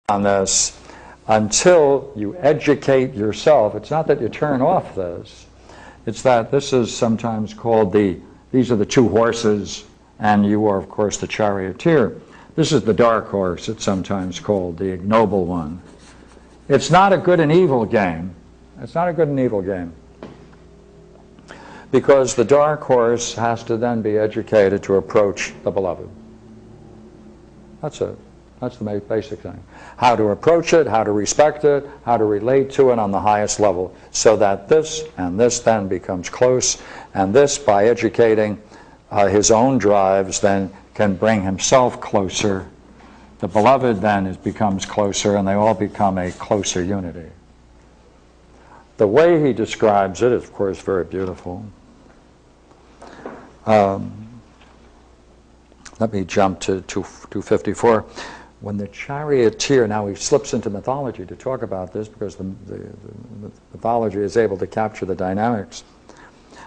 on this until you educate yourself. It's not that you turn off this. It's that this is sometimes called these are the two horses, and you are, of course, the charioteer. This is the dark horse, it's sometimes called, the ignoble one. It's not a good and evil game. It's not a good and evil game. Because the dark horse has to then be educated to approach the beloved. That's it. That's the basic thing. How to approach it, how to respect it, how to relate to it on the highest level, so that this and this then becomes close, and this, by educating his own drives, then can bring himself closer. The beloved then becomes closer, and they all become a closer unity. The way he describes it is, of course, very beautiful. Let me jump to 254. When the charioteer, now he slips into mythology to talk about this because the mythology is able to capture the dynamics.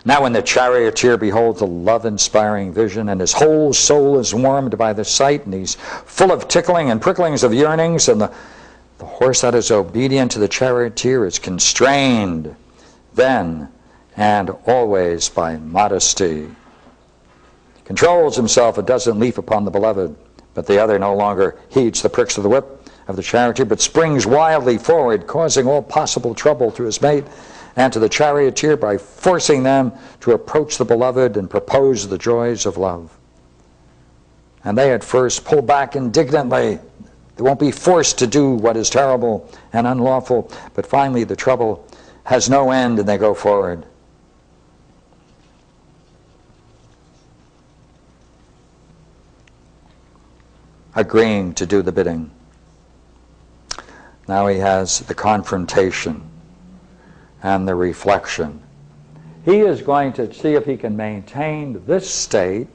Now when the charioteer beholds a love-inspiring vision, and his whole soul is warmed by the sight, and he's full of tickling and pricklings of yearnings, and the horse that is obedient to the charioteer is constrained then and always by modesty. He controls himself and doesn't leap upon the beloved, but the other no longer heeds the pricks of the whip of the charioteer, but springs wildly forward, causing all possible trouble to his mate and to the charioteer by forcing them to approach the beloved and propose the joys of love. And they at first pull back indignantly. They won't be forced to do what is terrible and unlawful, but finally the trouble has no end and they go forward. Agreeing to do the bidding. Now he has the confrontation and the reflection. He is going to see if he can maintain this state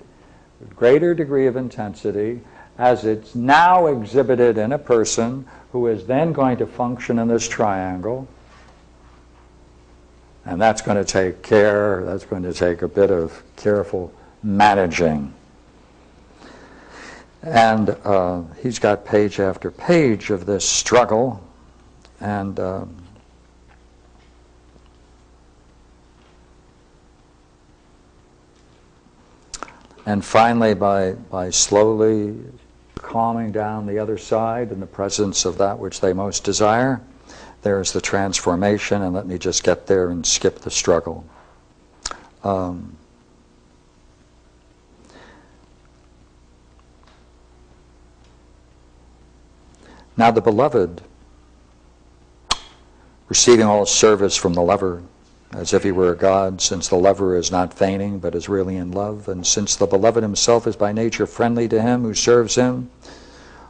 with greater degree of intensity as it's now exhibited in a person who is then going to function in this triangle. And that's going to take care, that's going to take a bit of careful managing. And he's got page after page of this struggle, and finally by slowly calming down the other side in the presence of that which they most desire, there's the transformation. And let me just get there and skip the struggle. Now the beloved, receiving all service from the lover, as if he were a god, since the lover is not feigning but is really in love, and since the beloved himself is by nature friendly to him who serves him,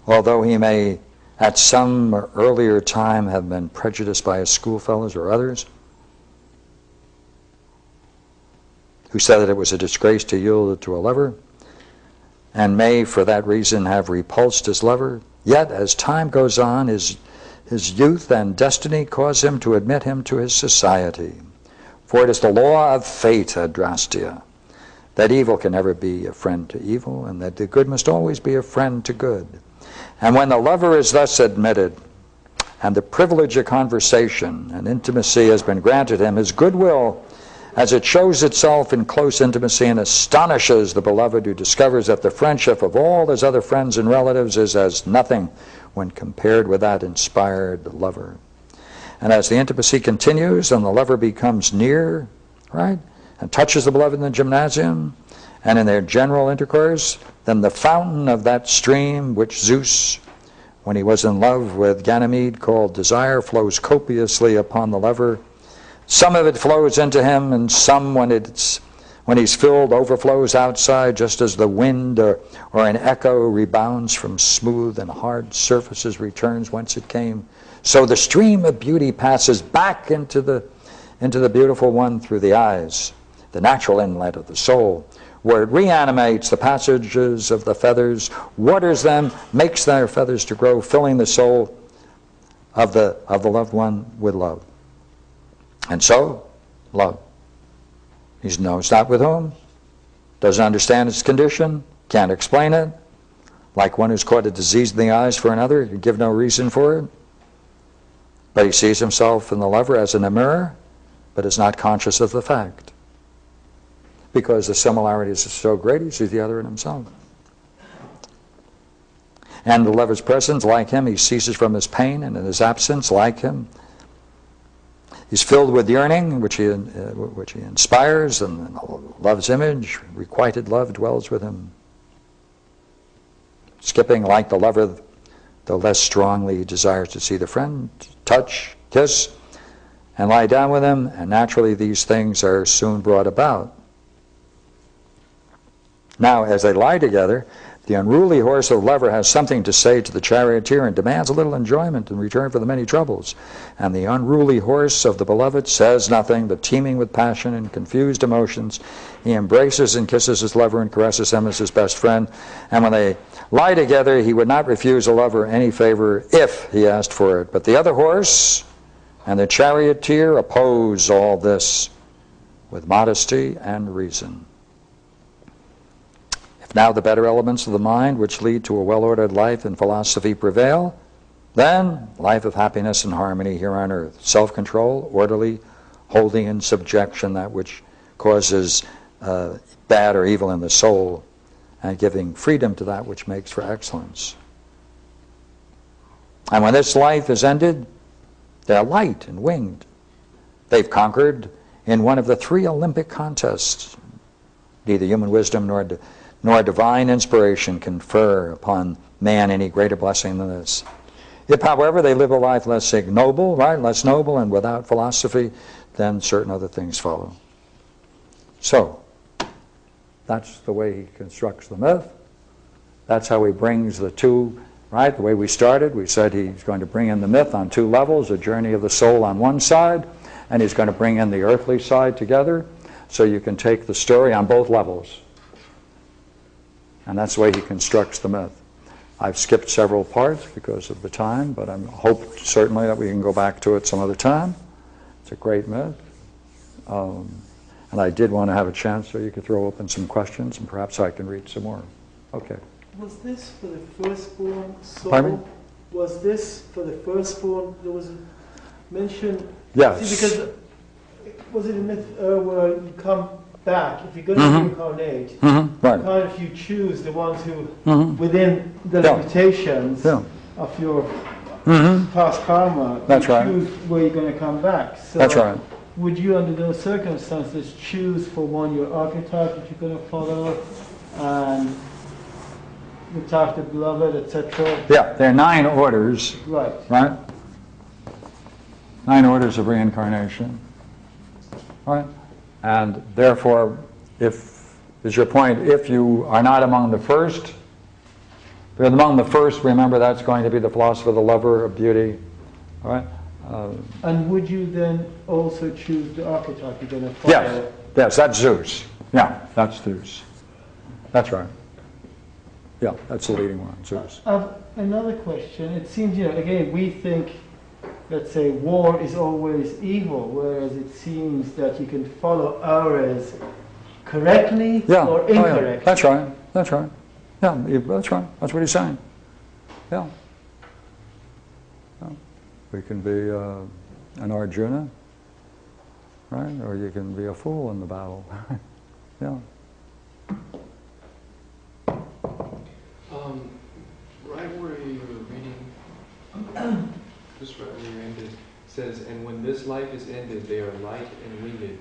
although he may at some earlier time have been prejudiced by his schoolfellows or others, who said that it was a disgrace to yield to a lover, and may for that reason have repulsed his lover, yet as time goes on, his youth and destiny cause him to admit him to his society. For it is the law of fate, Adrastia, that evil can never be a friend to evil, and that the good must always be a friend to good. And when the lover is thus admitted, and the privilege of conversation and intimacy has been granted him, his goodwill, as it shows itself in close intimacy and astonishes the beloved, who discovers that the friendship of all his other friends and relatives is as nothing when compared with that inspired lover. And as the intimacy continues and the lover becomes near, right, and touches the beloved in the gymnasium and in their general intercourse, then the fountain of that stream which Zeus, when he was in love with Ganymede, called desire, flows copiously upon the lover. Some of it flows into him, and some, when he's filled, overflows outside, just as the wind or an echo rebounds from smooth and hard surfaces, returns whence it came. So the stream of beauty passes back into the beautiful one through the eyes, the natural inlet of the soul, where it reanimates the passages of the feathers, waters them, makes their feathers to grow, filling the soul of the loved one with love. And so, love. He knows not with whom, doesn't understand its condition, can't explain it, like one who's caught a disease in the eyes for another, can give no reason for it. But he sees himself in the lover as in a mirror, but is not conscious of the fact. Because the similarities are so great, he sees the other in himself. And the lover's presence, like him, he ceases from his pain, and in his absence, like him, he's filled with yearning, which he inspires, and love's image, requited love, dwells with him. Skipping like the lover, though less strongly, he desires to see the friend, touch, kiss, and lie down with him, and naturally these things are soon brought about. Now, as they lie together, the unruly horse of the lover has something to say to the charioteer and demands a little enjoyment in return for the many troubles. And the unruly horse of the beloved says nothing, but teeming with passion and confused emotions, he embraces and kisses his lover and caresses him as his best friend. And when they lie together, he would not refuse a lover any favor if he asked for it. But the other horse and the charioteer oppose all this with modesty and reason. Now the better elements of the mind which lead to a well-ordered life and philosophy prevail, then life of happiness and harmony here on earth. Self-control, orderly, holding in subjection that which causes bad or evil in the soul, and giving freedom to that which makes for excellence. And when this life is ended, they're light and winged. They've conquered in one of the 3 Olympic contests. Neither human wisdom nor divine inspiration confer upon man any greater blessing than this. If, however, they live a life less ignoble, right, less noble and without philosophy, then certain other things follow. So, that's the way he constructs the myth. That's how he brings the two, right, the way we started. We said he's going to bring in the myth on 2 levels, a journey of the soul on one side, and he's going to bring in the earthly side together, so you can take the story on both levels. And that's the way he constructs the myth. I've skipped several parts because of the time, but I hope certainly that we can go back to it some other time. It's a great myth. And I did want to have a chance so you could throw open some questions, and perhaps I can read some more. Okay. Was this for the firstborn soul? Pardon me? Was this for the firstborn? There was a mention. Yes. See, because was it a myth where you come back, if you're going to reincarnate, Right. kind of you choose the ones who, within the Yeah. limitations Yeah. of your past karma, That's you right. choose where you're going to come back. So That's right. would you, under those circumstances, choose for one your archetype that you're going to follow, and the type of beloved, etc.? Yeah, there are 9 orders, Right. right? 9 orders of reincarnation, right? And therefore, if, is your point, if you are not among the first, if you're among the first, remember that's going to be the philosopher, the lover of beauty, all right? And would you then also choose the archetype you're going to follow? Yes, yes, that's Zeus. Yeah, that's Zeus. That's right. Yeah, that's the leading one, Zeus. Another question. It seems, again, we think, let's say, war is always evil, whereas it seems that you can follow auras correctly or incorrectly. Oh, yeah. That's right. That's right. Yeah, that's right. That's what he's saying. Yeah. We can be an Arjuna, right? Or you can be a fool in the battle. Yeah. Right where you were reading, just right where you ended, says, and when this life is ended, they are light and winged,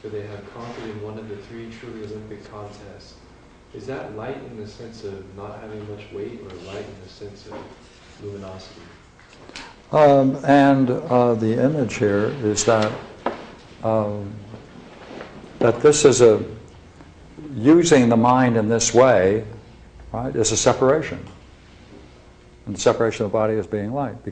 for they have conquered in one of the 3 truly Olympic contests. Is that light in the sense of not having much weight, or light in the sense of luminosity? The image here is that that this is using the mind in this way, right, is a separation. And the separation of the body is being light.